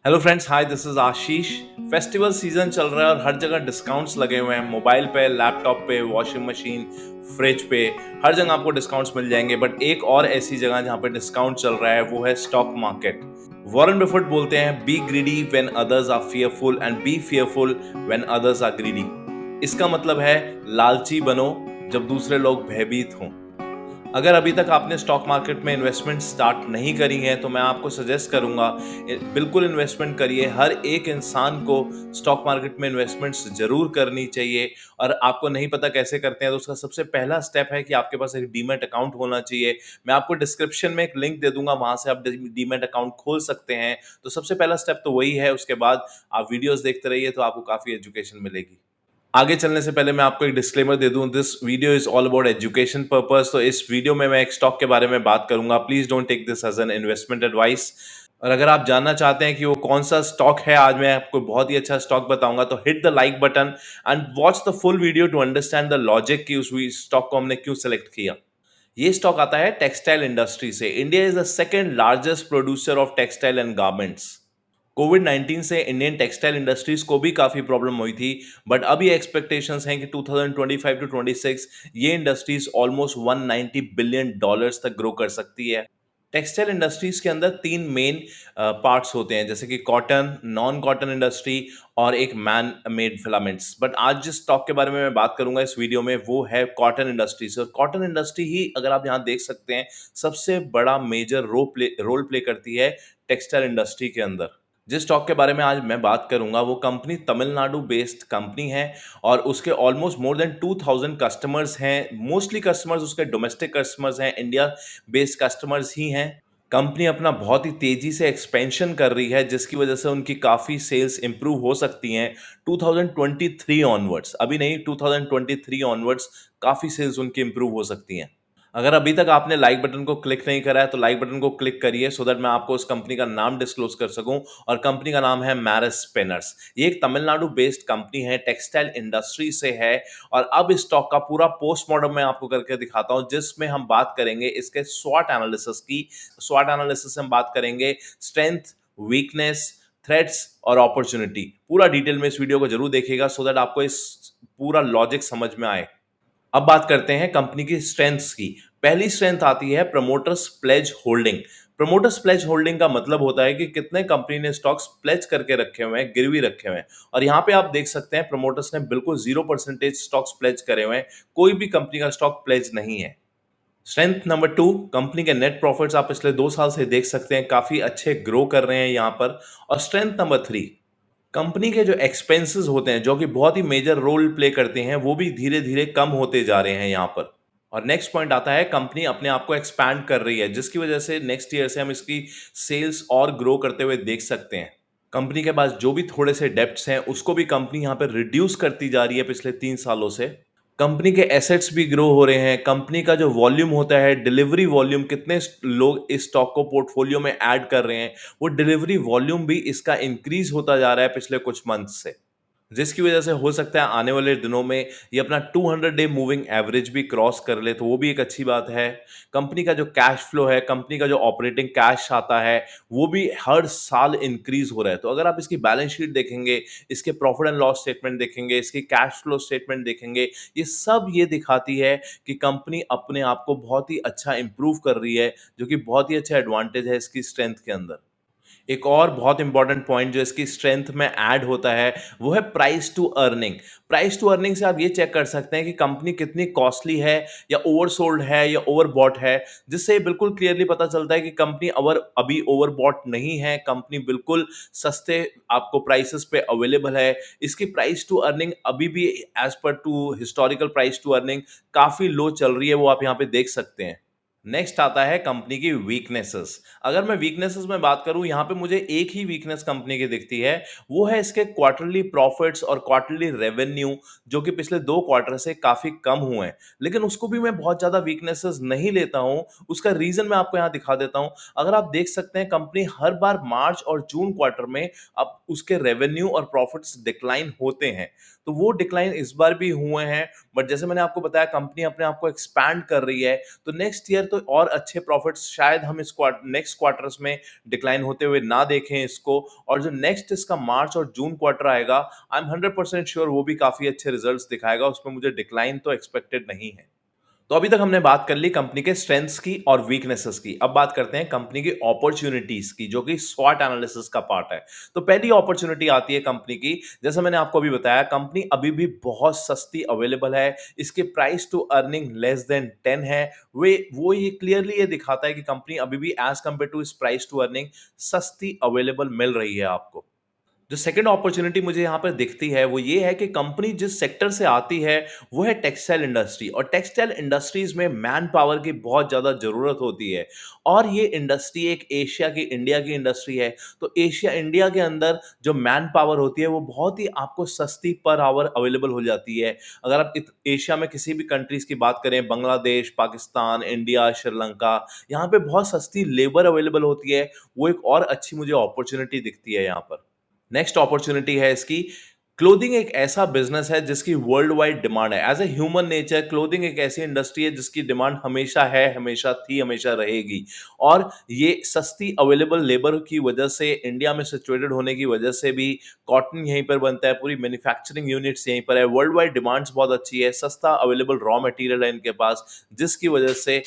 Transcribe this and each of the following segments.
Hello friends, hi, this is Ashish. Festival season चल रहा है और हर जगह डिस्काउंट्स लगे हुए हैं। मोबाइल पे, लैपटॉप पे, वॉशिंग मशीन, फ्रिज पे, हर जगह आपको डिस्काउंट्स मिल जाएंगे। बट एक और ऐसी जगह जहां पे डिस्काउंट चल रहा है वो है स्टॉक मार्केट। वॉरेन बफेट बोलते हैं, be greedy when others are fearful and be fearful when others are greedy. इसका मतलब है लालची बनो जब दूसरे लोग भयभीत हों। अगर अभी तक आपने स्टॉक मार्केट में इन्वेस्टमेंट स्टार्ट नहीं करी है तो मैं आपको सजेस्ट करूंगा, बिल्कुल इन्वेस्टमेंट करिए। हर एक इंसान को स्टॉक मार्केट में इन्वेस्टमेंट्स जरूर करनी चाहिए। और आपको नहीं पता कैसे करते हैं तो उसका सबसे पहला स्टेप है कि आपके पास एक डीमैट अकाउंट होना चाहिए। मैं आपको डिस्क्रिप्शन में एक लिंक दे दूंगा, वहां से आप डीमैट अकाउंट खोल सकते हैं। तो सबसे पहला स्टेप तो वही है। उसके बाद आप वीडियोस देखते रहिए तो आपको काफी एजुकेशन मिलेगी। आगे चलने से पहले मैं आपको एक डिस्क्लेमर दे दूं, this video is all about education purpose. तो इस वीडियो में मैं एक स्टॉक के बारे में बात करूंगा। Please don't take this as an investment advice. और अगर आप जानना चाहते हैं कि वो कौन सा स्टॉक है, आज मैं आपको बहुत ही अच्छा स्टॉक बताऊंगा। तो hit the like button and watch the full video to understand the logic कि उस स्टॉक को हमने क्यों सेलेक्ट किया। ये स्टॉक आता है टेक्सटाइल इंडस्ट्री से। India is the second largest producer of textile and garments. Covid 19 से इंडियन टेक्सटाइल इंडस्ट्रीज को भी काफी प्रॉब्लम हुई थी। बट अभी एक्सपेक्टेशंस हैं कि 2025 टू 26 ये इंडस्ट्रीज ऑलमोस्ट 190 बिलियन डॉलर्स तक ग्रो कर सकती है। टेक्सटाइल इंडस्ट्रीज के अंदर तीन मेन पार्ट्स होते हैं, जैसे कि कॉटन, नॉन कॉटन इंडस्ट्री और एक मैन मेड फिलामेंट्स। बट आज जिस स्टॉक के बारे में मैं बात करूंगा इस वीडियो में वो है कॉटन इंडस्ट्री से। और कॉटन इंडस्ट्री ही, अगर आप यहाँ देख सकते हैं, सबसे बड़ा मेजर रोल प्ले करती है टेक्सटाइल इंडस्ट्री के अंदर। जिस स्टॉक के बारे में आज मैं बात करूंगा वो कंपनी तमिलनाडु बेस्ड कंपनी है। और उसके ऑलमोस्ट मोर देन 2000 कस्टमर्स हैं। मोस्टली कस्टमर्स उसके डोमेस्टिक कस्टमर्स हैं, इंडिया बेस्ड कस्टमर्स ही हैं। कंपनी अपना बहुत ही तेजी से एक्सपेंशन कर रही है, जिसकी वजह से उनकी काफ़ी सेल्स इंप्रूव हो सकती हैं 2023 ऑनवर्ड्स। अभी नहीं, 2023 ऑनवर्ड्स काफ़ी सेल्स उनकी इंप्रूव हो सकती हैं। अगर अभी तक आपने लाइक बटन को क्लिक नहीं करा है तो लाइक बटन को क्लिक करिए, सो दैट मैं आपको उस कंपनी का नाम डिस्क्लोज कर सकूं। और कंपनी का नाम है मैरिस स्पिनर्स। ये एक तमिलनाडु बेस्ड कंपनी है, टेक्सटाइल इंडस्ट्री से है। और अब इस स्टॉक का पूरा पोस्टमार्टम मैं आपको करके दिखाता हूं, जिसमें हम बात करेंगे इसके स्वॉट एनालिसिस की। स्वॉट एनालिसिस में हम बात करेंगे स्ट्रेंथ, वीकनेस, थ्रेट्स और अपॉर्चुनिटी। पूरा डिटेल में इस वीडियो को जरूर देखिएगा सो दैट आपको इस पूरा लॉजिक समझ में आए। अब बात करते हैं कंपनी की स्ट्रेंथ्स की। पहली स्ट्रेंथ आती है promoters pledge holding. Promoters pledge holding का मतलब होता है कि कितने कंपनी ने स्टॉक्स प्लेज करके रखे हुए हैं, गिरवी रखे हुए हैं। और यहां पे आप देख सकते हैं प्रमोटर्स ने बिल्कुल 0% स्टॉक्स प्लेज करे हुए हैं। कोई भी कंपनी का स्टॉक प्लेज नहीं है। स्ट्रेंथ नंबर टू, कंपनी के नेट प्रॉफिट्स आप पिछले 2 साल से देख सकते हैं, काफी अच्छे ग्रो कर रहे हैं यहां पर। और स्ट्रेंथ नंबर थ्री, कंपनी के जो एक्सपेंसेस होते हैं, जो कि बहुत ही मेजर रोल प्ले करते हैं, वो भी धीरे धीरे कम होते जा रहे हैं यहाँ पर। और नेक्स्ट पॉइंट आता है, कंपनी अपने आप को एक्सपैंड कर रही है, जिसकी वजह से नेक्स्ट ईयर से हम इसकी सेल्स और ग्रो करते हुए देख सकते हैं। कंपनी के पास जो भी थोड़े से डेब्ट्स हैं उसको भी कंपनी यहाँ पर रिड्यूस करती जा रही है पिछले 3 सालों से। कंपनी के एसेट्स भी ग्रो हो रहे हैं। कंपनी का जो वॉल्यूम होता है, डिलीवरी वॉल्यूम, कितने लोग इस स्टॉक को पोर्टफोलियो में ऐड कर रहे हैं, वो डिलीवरी वॉल्यूम भी इसका इंक्रीज होता जा रहा है पिछले कुछ मंथ से। जिसकी वजह से हो सकता है आने वाले दिनों में ये अपना 200 डे मूविंग एवरेज भी क्रॉस कर ले, तो वो भी एक अच्छी बात है। कंपनी का जो कैश फ्लो है, कंपनी का जो ऑपरेटिंग कैश आता है, वो भी हर साल इंक्रीज हो रहा है। तो अगर आप इसकी बैलेंस शीट देखेंगे, इसके प्रॉफिट एंड लॉस स्टेटमेंट देखेंगे, इसकी कैश फ्लो स्टेटमेंट देखेंगे, ये सब ये दिखाती है कि कंपनी अपने आप को बहुत ही अच्छा इंप्रूव कर रही है, जो कि बहुत ही अच्छा एडवांटेज है इसकी स्ट्रेंथ के अंदर। एक और बहुत इंपॉर्टेंट पॉइंट जो इसकी स्ट्रेंथ में ऐड होता है वो है price to earning. Price to earning से आप ये चेक कर सकते हैं कि कंपनी कितनी कॉस्टली है, या ओवरसोल्ड है, या ओवरबॉट है। जिससे बिल्कुल क्लियरली पता चलता है कि कंपनी अभी ओवरबॉट नहीं है, कंपनी बिल्कुल सस्ते आपको प्राइसेस पे अवेलेबल है। इसकी प्राइस टू अर्निंग अभी भी as per to historical price to earning काफी लो चल रही है, वो आप यहाँ पे देख सकते हैं। नेक्स्ट आता है कंपनी की वीकनेसेस। अगर मैं वीकनेसेस में बात करूं, यहां पे मुझे एक ही वीकनेस कंपनी की दिखती है, वो है इसके क्वार्टरली प्रॉफिट्स और क्वार्टरली रेवेन्यू, जो कि पिछले 2 क्वार्टर से काफी कम हुए हैं। लेकिन उसको भी मैं बहुत ज्यादा वीकनेसेस नहीं लेता हूं। उसका रीजन मैं आपको यहां दिखा देता हूं। अगर आप देख सकते हैं, कंपनी हर बार मार्च और जून क्वार्टर में अब उसके रेवेन्यू और प्रॉफिट्स डिक्लाइन होते हैं। तो वो डिक्लाइन इस बार भी हुए हैं। बट जैसे मैंने आपको बताया, कंपनी अपने आप को एक्सपैंड कर रही है, तो नेक्स्ट ईयर तो और अच्छे प्रॉफिट्स शायद हम इस नेक्स्ट क्वार्टर्स में डिक्लाइन होते हुए ना देखें इसको, और जो नेक्स्ट इसका मार्च और जून क्वार्टर आएगा, आई एम 100% श्योर वो भी काफी अच्छे रिजल्ट्स दिखाएगा, उसमें मुझे डिक्लाइन तो एक्सपेक्टेड नहीं है। तो अभी तक हमने बात कर ली कंपनी के स्ट्रेंथ्स की और वीकनेसेस की। अब बात करते हैं कंपनी की अपॉर्चुनिटीज की, जो कि स्वॉट एनालिसिस का पार्ट है। तो पहली अपॉर्चुनिटी आती है कंपनी की, जैसा मैंने आपको अभी बताया, कंपनी अभी भी बहुत सस्ती अवेलेबल है। इसके price to earning less than 10 है। वे वो ये क्लियरली ये दिखाता है कि कंपनी अभी भी एज कंपेयर टू इस प्राइस टू अर्निंग सस्ती अवेलेबल मिल रही है आपको। जो सेकंड अपॉर्चुनिटी मुझे यहाँ पर दिखती है वो ये है कि कंपनी जिस सेक्टर से आती है वो है टेक्सटाइल इंडस्ट्री, और टेक्सटाइल इंडस्ट्रीज में मैन पावर की बहुत ज़्यादा ज़रूरत होती है। और ये इंडस्ट्री एक एशिया की, इंडिया की इंडस्ट्री है। तो एशिया इंडिया के अंदर जो मैन पावर होती है वो बहुत ही आपको सस्ती पर आवर अवेलेबल हो जाती है। अगर आप एशिया में किसी भी कंट्रीज की बात करें, बांग्लादेश, पाकिस्तान, इंडिया, श्रीलंका, यहाँ पे बहुत सस्ती लेबर अवेलेबल होती है। वो एक और अच्छी मुझे अपॉर्चुनिटी दिखती है यहाँ पर। नेक्स्ट अपॉर्चुनिटी है इसकी, क्लोथिंग एक ऐसा बिजनेस है जिसकी वर्ल्ड वाइड डिमांड है। As a human nature, clothing एक ऐसी इंडस्ट्री है जिसकी डिमांड हमेशा है, हमेशा थी, हमेशा रहेगी। और ये सस्ती अवेलेबल लेबर की वजह से, इंडिया में सिचुएटेड होने की वजह से भी, कॉटन यहीं पर बनता है, पूरी मैन्युफैक्चरिंग यूनिट्स यहीं पर है, वर्ल्ड वाइड डिमांड्स बहुत अच्छी है, सस्ता अवेलेबल रॉ मटेरियल है इनके पास, जिसकी वजह से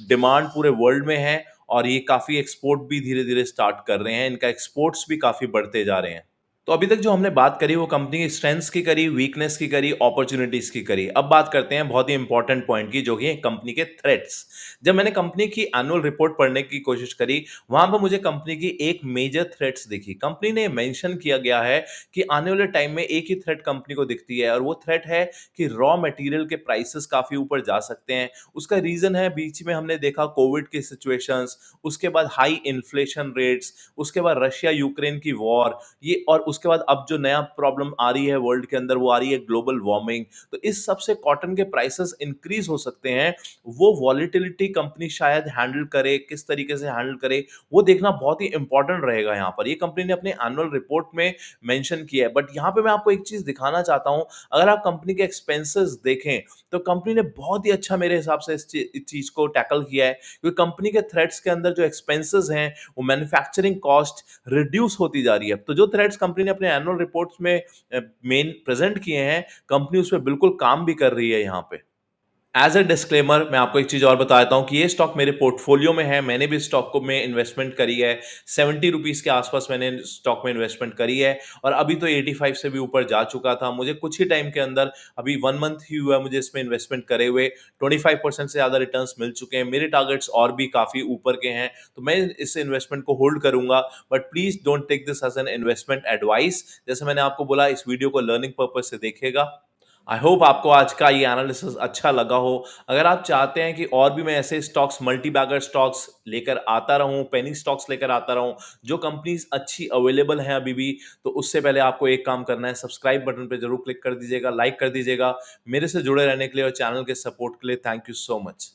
डिमांड पूरे वर्ल्ड में है। और ये काफी एक्सपोर्ट भी धीरे धीरे स्टार्ट कर रहे हैं, इनका एक्सपोर्ट्स भी काफी बढ़ते जा रहे हैं। तो अभी तक जो हमने बात करी वो कंपनी की स्ट्रेंथ्स की करी, वीकनेस की करी, अपॉर्चुनिटीज की करी। अब बात करते हैं बहुत ही इंपॉर्टेंट पॉइंट की, जो कि कंपनी के थ्रेट्स। जब मैंने कंपनी की एनुअल रिपोर्ट पढ़ने की कोशिश करी, वहां पर मुझे कंपनी की एक मेजर थ्रेट्स दिखी। कंपनी ने मेंशन किया गया है कि आने वाले टाइम में एक ही थ्रेट कंपनी को दिखती है, और वो थ्रेट है कि रॉ मटेरियल के प्राइसेस काफी ऊपर जा सकते हैं। उसका रीजन है, बीच में हमने देखा कोविड की सिचुएशंस, उसके बाद हाई इन्फ्लेशन रेट्स, उसके बाद रशिया यूक्रेन की वॉर, ये, और उसके बाद अब जो नया प्रॉब्लम आ रही है वर्ल्ड के अंदर, वो आ रही है ग्लोबल वार्मिंग। तो इस सब से कॉटन के प्राइसेस इंक्रीज हो सकते हैं। वो वॉलिटिलिटी कंपनी शायद हैंडल करे, किस तरीके से हैंडल करे, वो देखना बहुत ही इंपॉर्टेंट रहेगा। यहाँ पर ये कंपनी ने अपने एनुअल रिपोर्ट में मेंशन किया है। बट यहाँ पे मैं आपको एक चीज दिखाना चाहता हूँ, अगर आप कंपनी के एक्सपेंसेस देखें तो कंपनी ने बहुत ही अच्छा मेरे हिसाब से इस चीज को टैकल किया है, क्योंकि कंपनी के थ्रेड्स के अंदर जो एक्सपेंसेस हैं, वो मैन्युफैक्चरिंग कॉस्ट रिड्यूस होती जा रही है। तो जो थ्रेड्स कंपनी ने अपने एनुअल रिपोर्ट्स में मेन प्रेजेंट किए हैं, कंपनी उस पर बिल्कुल काम भी कर रही है यहाँ पे। एज अ डिस्क्लेमर मैं आपको एक चीज और बता देता हूं कि ये स्टॉक मेरे पोर्टफोलियो में है, मैंने भी स्टॉक को में इन्वेस्टमेंट करी है। 70 रुपीज के आसपास मैंने स्टॉक में इन्वेस्टमेंट करी है, और अभी तो 85 से भी ऊपर जा चुका था। मुझे कुछ ही टाइम के अंदर, अभी 1 मंथ ही हुआ मुझे इसमें इन्वेस्टमेंट करे हुए, 25% से ज्यादा रिटर्न्स मिल चुके हैं। मेरे टारगेट्स और भी काफी ऊपर के हैं, तो मैं इस इन्वेस्टमेंट को होल्ड करूंगा। But please don't take this as an investment advice. जैसे मैंने आपको बोला, इस वीडियो को लर्निंग पर्पज से देखेगा। आई होप आपको आज का ये एनालिसिस अच्छा लगा हो। अगर आप चाहते हैं कि और भी मैं ऐसे स्टॉक्स, मल्टी बैगर स्टॉक्स लेकर आता रहूं, पेनी स्टॉक्स लेकर आता रहूं, जो कंपनीज अच्छी अवेलेबल हैं अभी भी, तो उससे पहले आपको एक काम करना है, सब्सक्राइब बटन पे जरूर क्लिक कर दीजिएगा, लाइक कर दीजिएगा। मेरे से जुड़े रहने के लिए और चैनल के सपोर्ट के लिए थैंक यू सो मच।